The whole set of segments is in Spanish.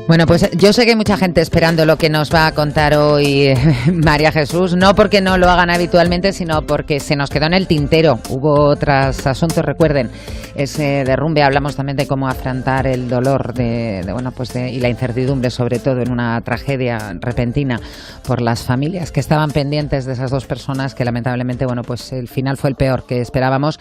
Bueno, pues yo sé que hay mucha gente esperando lo que nos va a contar hoy María Jesús, no porque no lo hagan habitualmente, sino porque se nos quedó en el tintero. Hubo otros asuntos, recuerden, ese derrumbe, hablamos también de cómo afrontar el dolor y la incertidumbre, sobre todo en una tragedia repentina por las familias que estaban pendientes de esas dos personas que lamentablemente, pues el final fue el peor que esperábamos,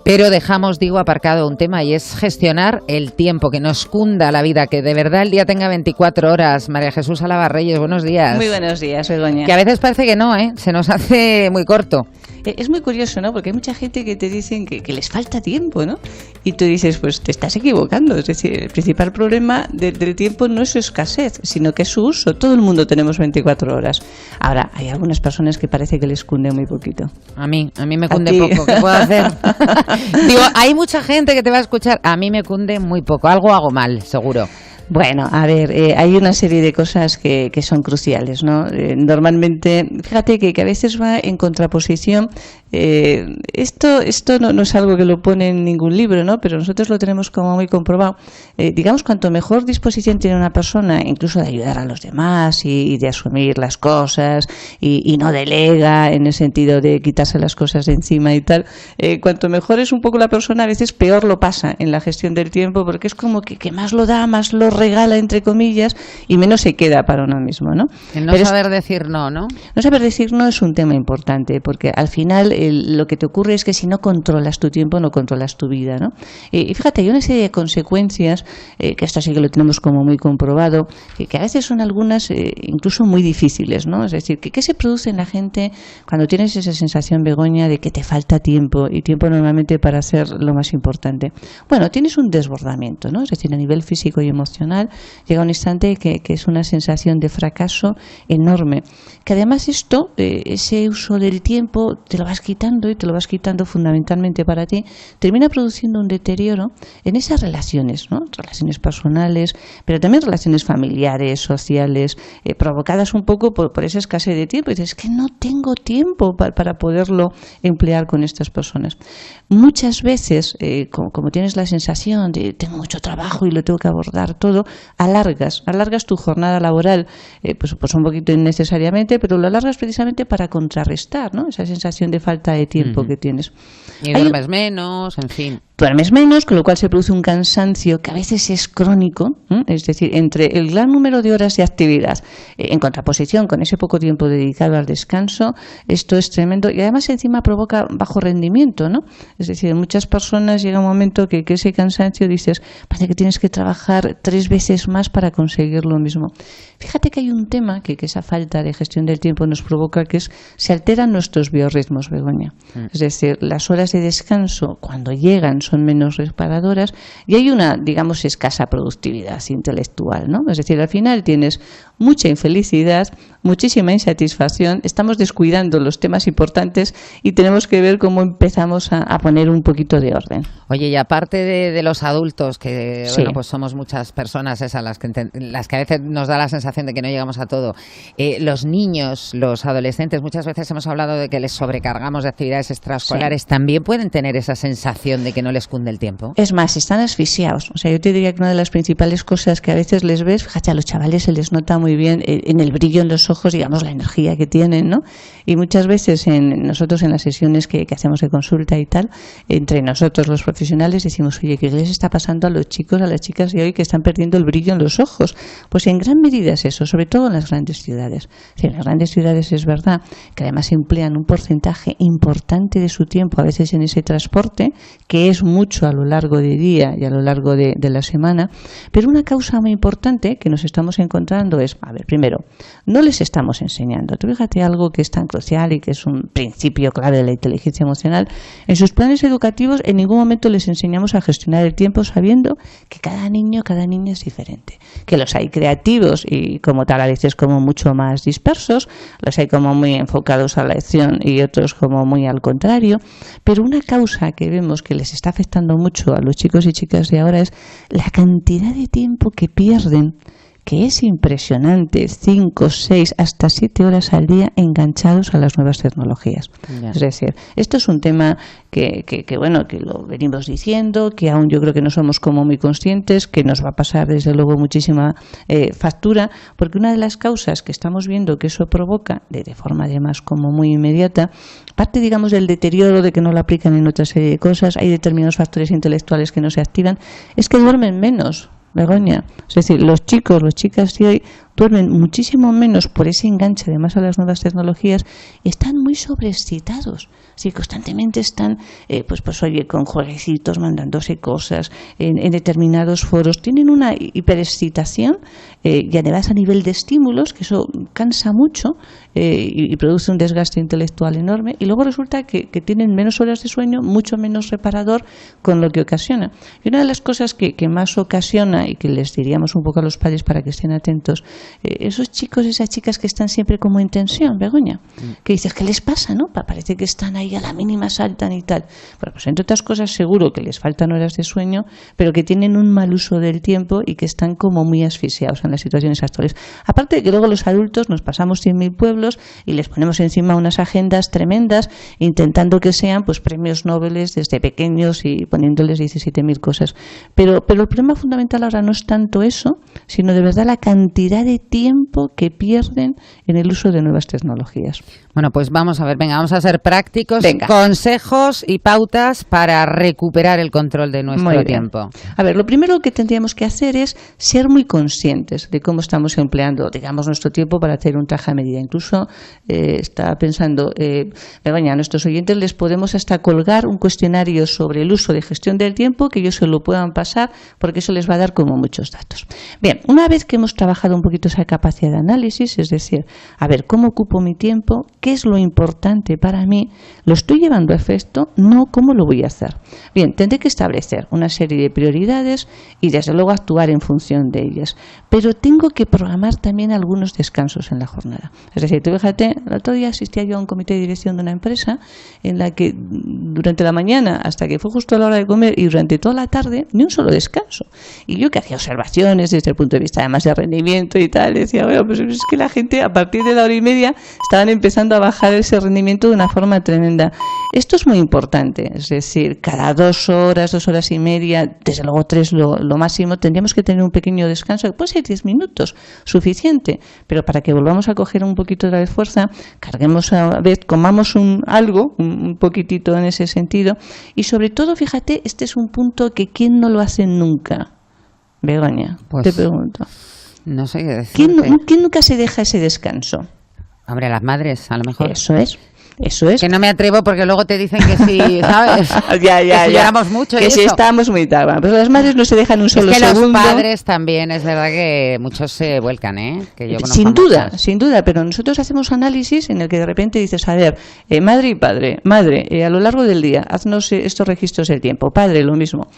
pero dejamos, aparcado un tema, y es gestionar el tiempo, que nos cunda la vida, que de verdad el día tenga 24 horas. María Jesús Alabarreyes, buenos días. Muy buenos días, Begoña. Que a veces parece que no, se nos hace muy corto. Es muy curioso, ¿no? Porque hay mucha gente que te dicen que les falta tiempo, ¿no? Y tú dices, pues te estás equivocando. Es decir, el principal problema del tiempo no es su escasez, sino que es su uso. Todo el mundo tenemos 24 horas. Ahora, hay algunas personas que parece que les cunde muy poquito. A mí me cunde poco. ¿Qué puedo hacer? Digo, hay mucha gente que te va a escuchar. A mí me cunde muy poco. Algo hago mal, seguro. Bueno, a ver, hay una serie de cosas que son cruciales, ¿no? Normalmente, fíjate que a veces va en contraposición. Esto no es algo que lo pone en ningún libro, ¿no? Pero nosotros lo tenemos como muy comprobado. Digamos, cuanto mejor disposición tiene una persona, incluso de ayudar a los demás y de asumir las cosas y no delega en el sentido de quitarse las cosas de encima y tal, cuanto mejor es un poco la persona, a veces peor lo pasa en la gestión del tiempo, porque es como que más lo da, más lo regala, entre comillas, y menos se queda para uno mismo, ¿no? El no saber decir no, ¿no? No saber decir no es un tema importante, porque al final lo que te ocurre es que si no controlas tu tiempo, no controlas tu vida, ¿no? Y fíjate, hay una serie de consecuencias, que esto sí que lo tenemos como muy comprobado, que a veces son algunas incluso muy difíciles, ¿no? Es decir, ¿qué se produce en la gente cuando tienes esa sensación, Begoña, de que te falta tiempo, y tiempo normalmente para hacer lo más importante? Bueno, tienes un desbordamiento, ¿no? Es decir, a nivel físico y emocional, llega un instante que es una sensación de fracaso enorme, que además ese uso del tiempo te lo vas quitando, y te lo vas quitando fundamentalmente para ti, termina produciendo un deterioro en esas relaciones, ¿no? Relaciones personales, pero también relaciones familiares, sociales, provocadas un poco por esa escasez de tiempo. Y dices, es que no tengo tiempo para poderlo emplear con estas personas. Muchas veces, como tienes la sensación de tengo mucho trabajo y lo tengo que abordar todo, alargas tu jornada laboral, pues un poquito innecesariamente, pero lo alargas precisamente para contrarrestar, ¿no? Esa sensación de falta de tiempo que tienes. Y duermes menos, en fin. Duermes menos, con lo cual se produce un cansancio que a veces es crónico, es decir, entre el gran número de horas de actividad en contraposición con ese poco tiempo dedicado al descanso, esto es tremendo, y además encima provoca bajo rendimiento, ¿no? Es decir, en muchas personas llega un momento que ese cansancio, dices, parece que tienes que trabajar 3 veces más para conseguir lo mismo. Fíjate que hay un tema que esa falta de gestión del tiempo nos provoca, que se alteran nuestros biorritmos, Begoña. Es decir, las horas de descanso, cuando llegan, son menos reparadoras, y hay una, digamos, escasa productividad intelectual, ¿no? Es decir, al final tienes mucha infelicidad, muchísima insatisfacción, estamos descuidando los temas importantes y tenemos que ver cómo empezamos a poner un poquito de orden. Oye, y aparte de los adultos, que sí, pues somos muchas personas las que a veces nos da la sensación de que no llegamos a todo, los niños, los adolescentes, muchas veces hemos hablado de que les sobrecargamos de actividades extraescolares, sí, también pueden tener esa sensación de que no les cunde el tiempo. Es más, están asfixiados. O sea, yo te diría que una de las principales cosas que a veces les ves, fíjate, a los chavales se les nota muy bien en el brillo en los ojos, digamos, la energía que tienen, ¿no? Y muchas veces nosotros en las sesiones que hacemos de consulta y tal, entre nosotros los profesionales decimos, oye, ¿qué les está pasando a los chicos, a las chicas de hoy que están perdiendo el brillo en los ojos? Pues en gran medida es eso, sobre todo en las grandes ciudades. En las grandes ciudades es verdad que además emplean un porcentaje importante de su tiempo, a veces en ese transporte, que es mucho a lo largo del día y a lo largo de la semana, pero una causa muy importante que nos estamos encontrando es, a ver, primero, no les estamos enseñando. Tú fíjate algo que es tan crucial y que es un principio clave de la inteligencia emocional. En sus planes educativos en ningún momento les enseñamos a gestionar el tiempo sabiendo que cada niño, cada niña es diferente. Que los hay creativos y como tal a veces como mucho más dispersos, los hay como muy enfocados a la acción y otros como muy al contrario, pero una causa que vemos que les está afectando mucho a los chicos y chicas de ahora es la cantidad de tiempo que pierden que es impresionante, 5, 6, hasta 7 horas al día enganchados a las nuevas tecnologías. Yeah. Es decir, esto es un tema que bueno, que lo venimos diciendo, que aún yo creo que no somos como muy conscientes, que nos va a pasar desde luego muchísima factura, porque una de las causas que estamos viendo que eso provoca, de forma además como muy inmediata, parte digamos del deterioro de que no lo aplican en otra serie de cosas, hay determinados factores intelectuales que no se activan, es que duermen menos. Begoña, es decir, los chicos, las chicas de hoy duermen muchísimo menos por ese enganche además a las nuevas tecnologías y están muy sobreexcitados. Sí, constantemente están, pues oye, con jueguecitos, mandándose cosas en determinados foros. Tienen una hiperexcitación y además a nivel de estímulos, que eso cansa mucho y produce un desgaste intelectual enorme. Y luego resulta que tienen menos horas de sueño, mucho menos reparador, con lo que ocasiona. Y una de las cosas que más ocasiona y que les diríamos un poco a los padres para que estén atentos, esos chicos, esas chicas que están siempre como en tensión, Begoña, que dices, ¿qué les pasa? ¿No? Parece que están ahí a la mínima saltan y tal. Bueno, pues entre otras cosas seguro que les faltan horas de sueño, pero que tienen un mal uso del tiempo y que están como muy asfixiados en las situaciones actuales. Aparte de que luego los adultos nos pasamos 100.000 pueblos y les ponemos encima unas agendas tremendas intentando que sean pues premios Nobel desde pequeños y poniéndoles 17.000 cosas. Pero el problema fundamental ahora no es tanto eso, sino de verdad la cantidad de tiempo que pierden en el uso de nuevas tecnologías. Bueno, pues vamos a ver, vamos a ser prácticos, consejos y pautas para recuperar el control de nuestro tiempo. A ver, lo primero que tendríamos que hacer es ser muy conscientes de cómo estamos empleando, digamos, nuestro tiempo para hacer un traje a medida. Incluso estaba pensando, Begoña, a nuestros oyentes les podemos hasta colgar un cuestionario sobre el uso de gestión del tiempo, que ellos se lo puedan pasar, porque eso les va a dar como muchos datos. Bien, una vez que hemos trabajado un poquito esa capacidad de análisis, es decir, a ver, ¿cómo ocupo mi tiempo? ¿Qué es lo importante para mí? ¿Lo estoy llevando a efecto? No, ¿cómo lo voy a hacer? Bien, tendré que establecer una serie de prioridades y desde luego actuar en función de ellas. Pero tengo que programar también algunos descansos en la jornada. Es decir, tú fíjate, el otro día asistía yo a un comité de dirección de una empresa en la que durante la mañana hasta que fue justo a la hora de comer y durante toda la tarde ni un solo descanso. Y yo que hacía observaciones desde el punto de vista además de rendimiento y tal, decía, bueno, pues es que la gente a partir de la 1:30 estaban empezando a bajar ese rendimiento de una forma tremenda. Esto es muy importante, es decir, cada 2 horas, 2 horas y media, desde luego 3 lo máximo, tendríamos que tener un pequeño descanso, que puede ser 10 minutos, suficiente, pero para que volvamos a coger un poquito de fuerza, carguemos a vez, comamos algo, un poquitito en ese sentido, y sobre todo, fíjate, este es un punto que ¿quién no lo hace nunca? Begoña, pues, te pregunto. No sé qué decirte. ¿Quién nunca se deja ese descanso? Hombre, las madres, a lo mejor. Eso es. Que no me atrevo porque luego te dicen que sí, ¿sabes? ya. Que si lloramos mucho que y si eso. Estamos muy tarde. Pero las madres no se dejan un solo segundo. Es que los padres también, es verdad que muchos se vuelcan, ¿eh? Que yo sin duda, pero nosotros hacemos análisis en el que de repente dices, a ver, madre y padre, a lo largo del día, haznos estos registros del tiempo. Padre, lo mismo.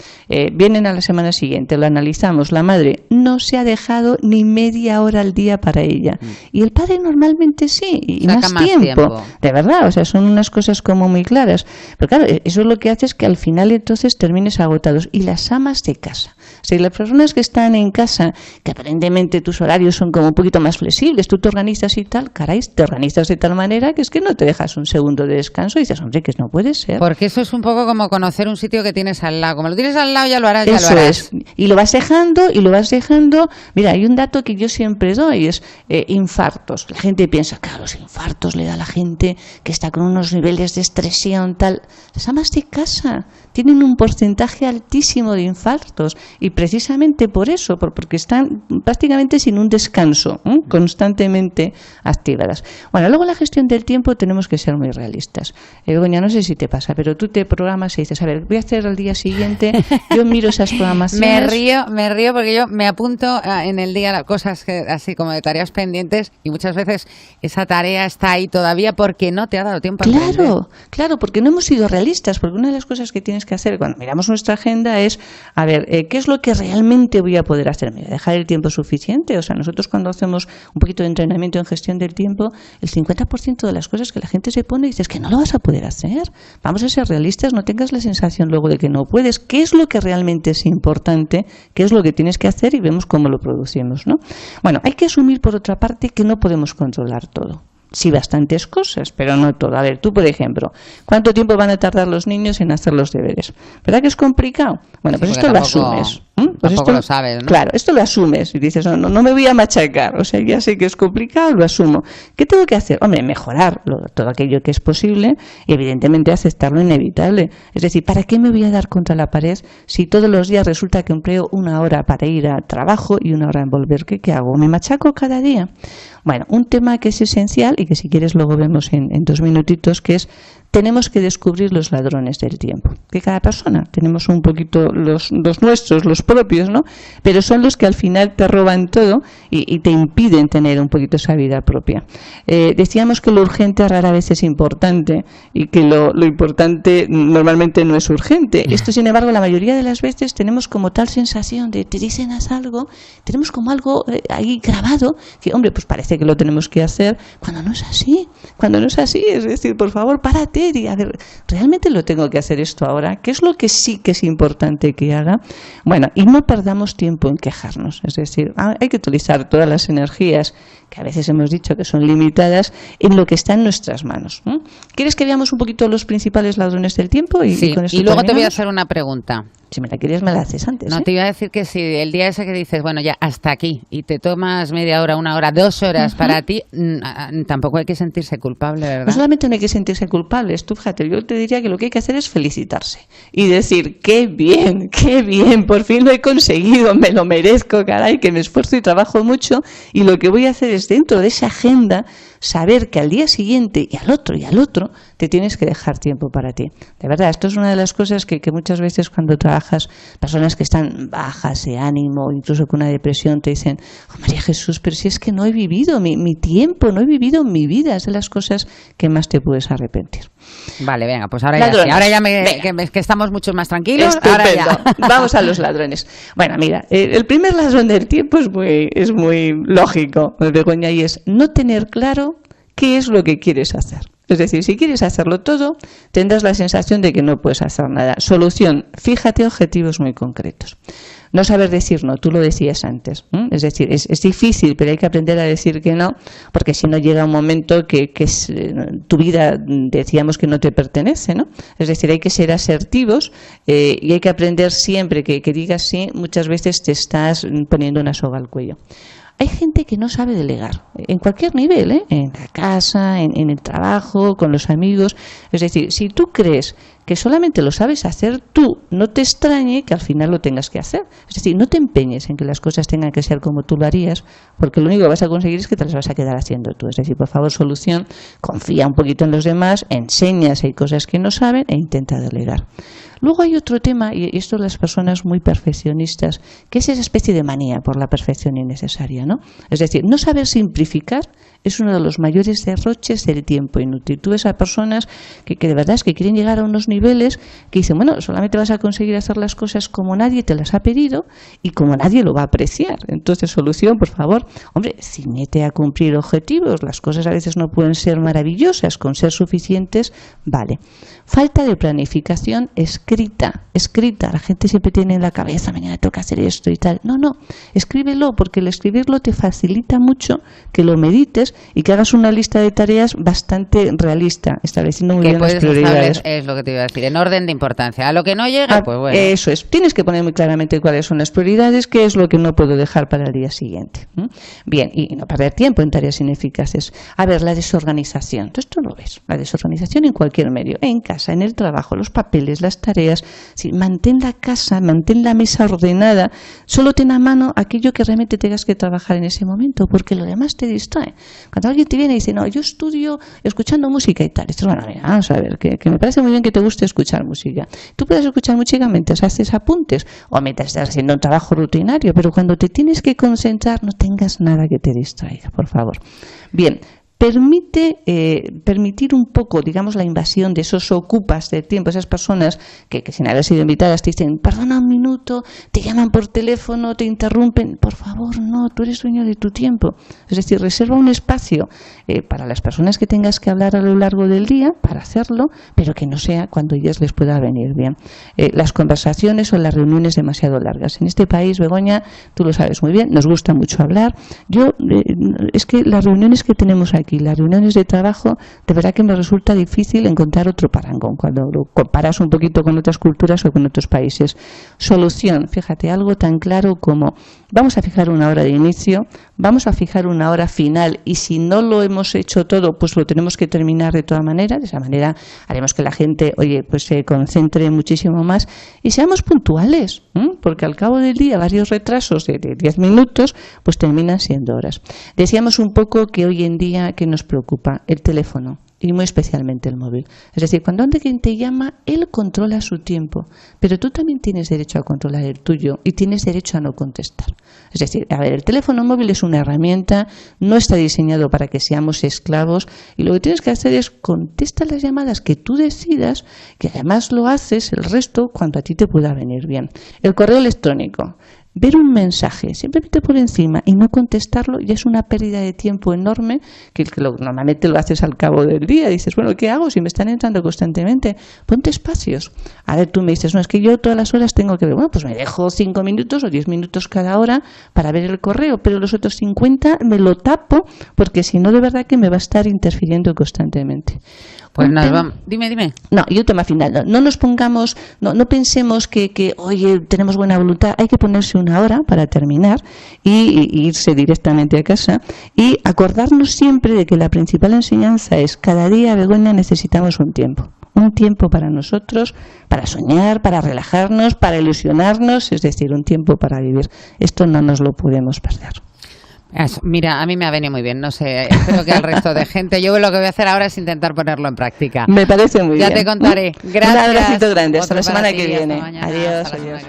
Vienen a la semana siguiente, lo analizamos. La madre no se ha dejado ni media hora al día para ella. Y el padre normalmente sí, y más tiempo. De verdad. O sea, son unas cosas como muy claras. Pero claro, eso es lo que hace es que al final entonces termines agotados. Y las amas de casa. O sea, las personas que están en casa, que aparentemente tus horarios son como un poquito más flexibles, tú te organizas y tal, caray, te organizas de tal manera que es que no te dejas un segundo de descanso y dices, hombre, que no puede ser. Porque eso es un poco como conocer un sitio que tienes al lado. Como lo tienes al lado, ya lo harás, eso es. Y lo vas dejando. Mira, hay un dato que yo siempre doy, es infartos. La gente piensa, claro, los infartos le da a la gente que está con unos niveles de estresión, tal. Las amas de casa tienen un porcentaje altísimo de infartos y precisamente por eso, porque están prácticamente sin un descanso, constantemente activadas. Bueno, luego la gestión del tiempo tenemos que ser muy realistas. Begoña, no sé si te pasa, pero tú te programas y dices, a ver, voy a hacer al día siguiente, yo miro esas programaciones. Me río porque yo me apunto en el día cosas así como de tareas pendientes y muchas veces esa tarea está ahí todavía porque no te ha dado dado tiempo a aprender. Claro, porque no hemos sido realistas, porque una de las cosas que tienes que hacer cuando miramos nuestra agenda es, a ver, ¿qué es lo que realmente voy a poder hacer? ¿Me voy a dejar el tiempo suficiente? O sea, nosotros cuando hacemos un poquito de entrenamiento en gestión del tiempo, el 50% de las cosas que la gente se pone dice, es que no lo vas a poder hacer. Vamos a ser realistas, no tengas la sensación luego de que no puedes. ¿Qué es lo que realmente es importante? ¿Qué es lo que tienes que hacer? Y vemos cómo lo producimos, ¿no? Bueno, hay que asumir por otra parte que no podemos controlar todo. Sí, bastantes cosas, pero no todo. A ver, tú, por ejemplo, ¿cuánto tiempo van a tardar los niños en hacer los deberes? ¿Verdad que es complicado? Bueno, pues esto lo asumes. Pues esto lo sabes, ¿no? Claro, esto lo asumes y dices, no me voy a machacar, o sea, ya sé que es complicado, lo asumo. ¿Qué tengo que hacer? Hombre, mejorar todo aquello que es posible y evidentemente aceptar lo inevitable. Es decir, ¿para qué me voy a dar contra la pared si todos los días resulta que empleo 1 hora para ir a trabajo y 1 hora en volver? ¿Qué hago? ¿Me machaco cada día? Bueno, un tema que es esencial y que si quieres luego vemos en 2 minutitos, que es tenemos que descubrir los ladrones del tiempo. Que cada persona tenemos un poquito los nuestros, los propios, ¿no? Pero son los que al final te roban todo y te impiden tener un poquito esa vida propia. Decíamos que lo urgente rara vez es importante y que lo importante normalmente no es urgente. Esto, sin embargo, la mayoría de las veces tenemos como tal sensación de te dicen haz algo, tenemos como algo ahí grabado que, hombre, pues parece que lo tenemos que hacer cuando no es así. Cuando no es así, es decir, por favor, párate. Y a ver, ¿realmente lo tengo que hacer esto ahora? ¿Qué es lo que sí que es importante que haga? Bueno, y no perdamos tiempo en quejarnos. Es decir, hay que utilizar todas las energías que a veces hemos dicho que son limitadas en lo que está en nuestras manos. ¿Quieres que veamos un poquito los principales ladrones del tiempo? Sí, con esto y luego terminamos. te voy a hacer una pregunta. Si me la quieres, me la haces antes. No, te iba a decir que si el día ese que dices, bueno, ya hasta aquí, y te tomas media hora, 1 hora, 2 horas para ti, tampoco hay que sentirse culpable, ¿verdad? No solamente no hay que sentirse culpables, tú fíjate, yo te diría que lo que hay que hacer es felicitarse y decir, qué bien, por fin lo he conseguido, me lo merezco, caray, que me esfuerzo y trabajo mucho, y lo que voy a hacer es dentro de esa agenda saber que al día siguiente y al otro te tienes que dejar tiempo para ti. De verdad, esto es una de las cosas que muchas veces cuando trabajas, personas que están bajas de ánimo, incluso con una depresión, te dicen, oh, María Jesús, pero si es que no he vivido mi tiempo, no he vivido mi vida, es de las cosas que más te puedes arrepentir. Vale, venga, pues ahora ya sí. Ahora ya que estamos mucho más tranquilos. Estupendo. Ahora ya. Vamos a los ladrones. Bueno, mira, el primer ladrón del tiempo es muy lógico, Begoña, y es no tener claro qué es lo que quieres hacer. Es decir, si quieres hacerlo todo, tendrás la sensación de que no puedes hacer nada. Solución, fíjate objetivos muy concretos. No saber decir no, tú lo decías antes. Es decir, es difícil, pero hay que aprender a decir que no, porque si no llega un momento que tu vida, decíamos que no te pertenece, ¿no? Es decir, hay que ser asertivos y hay que aprender siempre que digas sí, muchas veces te estás poniendo una soga al cuello. Hay gente que no sabe delegar, en cualquier nivel, en la casa, en el trabajo, con los amigos. Es decir, si tú crees que solamente lo sabes hacer tú, no te extrañe que al final lo tengas que hacer. Es decir, no te empeñes en que las cosas tengan que ser como tú lo harías, porque lo único que vas a conseguir es que te las vas a quedar haciendo tú. Es decir, por favor, solución, confía un poquito en los demás, enseña si hay cosas que no saben e intenta delegar. Luego hay otro tema, y esto es las personas muy perfeccionistas, que es esa especie de manía por la perfección innecesaria, ¿no? Es decir, no saber simplificar es uno de los mayores derroches del tiempo inútil. Tú ves a personas que de verdad es que quieren llegar a unos niveles que dicen, bueno, solamente vas a conseguir hacer las cosas como nadie te las ha pedido y como nadie lo va a apreciar. Entonces, solución, por favor, hombre, ciñete a cumplir objetivos. Las cosas a veces no pueden ser maravillosas, con ser suficientes, vale. Falta de planificación escrita. La gente siempre tiene en la cabeza, mañana tengo que hacer esto y tal. No, escríbelo, porque el escribirlo te facilita mucho que lo medites y que hagas una lista de tareas bastante realista, estableciendo muy bien las prioridades. Es lo que te iba a decir, en orden de importancia. A lo que no llega, pues bueno. Eso es. Tienes que poner muy claramente cuáles son las prioridades, qué es lo que no puedo dejar para el día siguiente. Bien, y no perder tiempo en tareas ineficaces. A ver, la desorganización. Entonces tú lo ves. La desorganización en cualquier medio, en casa, en el trabajo, los papeles, las tareas. Sí, mantén la casa, mantén la mesa ordenada. Solo ten a mano aquello que realmente tengas que trabajar en ese momento, porque lo demás te distrae. Cuando alguien te viene y dice, no, yo estudio escuchando música y tal. Esto, bueno, mira, vamos a ver, que me parece muy bien que te guste escuchar música. Tú puedes escuchar música mientras haces apuntes o mientras estás haciendo un trabajo rutinario, pero cuando te tienes que concentrar no tengas nada que te distraiga, por favor. Bien, permitir un poco, digamos, la invasión de esos ocupas de tiempo, esas personas que sin haber sido invitadas te dicen, perdona un minuto, te llaman por teléfono, te interrumpen, por favor, no, tú eres dueño de tu tiempo. Es decir, reserva un espacio para las personas que tengas que hablar a lo largo del día, para hacerlo, pero que no sea cuando ellas les pueda venir bien. Las conversaciones o las reuniones demasiado largas. En este país, Begoña, tú lo sabes muy bien, nos gusta mucho hablar. Es que las reuniones que tenemos aquí, las reuniones de trabajo, de verdad que me resulta difícil encontrar otro parangón cuando lo comparas un poquito con otras culturas o con otros países. Solución, fíjate, algo tan claro como vamos a fijar una hora de inicio, vamos a fijar una hora final y si no lo hemos hecho todo, pues lo tenemos que terminar de toda manera. De esa manera haremos que la gente, pues se concentre muchísimo más y seamos puntuales, porque al cabo del día varios retrasos de 10 minutos pues terminan siendo horas. Decíamos un poco que hoy en día que nos preocupa el teléfono y muy especialmente el móvil. Es decir, cuando alguien te llama, él controla su tiempo, pero tú también tienes derecho a controlar el tuyo y tienes derecho a no contestar. Es decir, el teléfono móvil es una herramienta, no está diseñado para que seamos esclavos y lo que tienes que hacer es contestar las llamadas que tú decidas, que además lo haces el resto cuando a ti te pueda venir bien. El correo electrónico. Ver un mensaje simplemente por encima y no contestarlo ya es una pérdida de tiempo enorme que normalmente lo haces al cabo del día. Dices, bueno, ¿qué hago si me están entrando constantemente? Ponte espacios. A ver, tú me dices, no, es que yo todas las horas tengo que ver. Bueno, pues me dejo 5 minutos o 10 minutos cada hora para ver el correo, pero los otros 50 me lo tapo porque si no, de verdad que me va a estar interfiriendo constantemente. Pues nada, vamos. Dime. No, y un tema final. No nos pongamos, no pensemos que, oye, tenemos buena voluntad. Hay que ponerse una hora para terminar y irse directamente a casa y acordarnos siempre de que la principal enseñanza es cada día, Begoña, necesitamos un tiempo para nosotros, para soñar, para relajarnos, para ilusionarnos, es decir, un tiempo para vivir. Esto no nos lo podemos perder. Eso, mira, a mí me ha venido muy bien, no sé, espero que al resto de gente. Yo lo que voy a hacer ahora es intentar ponerlo en práctica. Me parece muy bien. Ya te contaré. Gracias. Un abracito grande, hasta la semana que viene. Adiós. Adiós.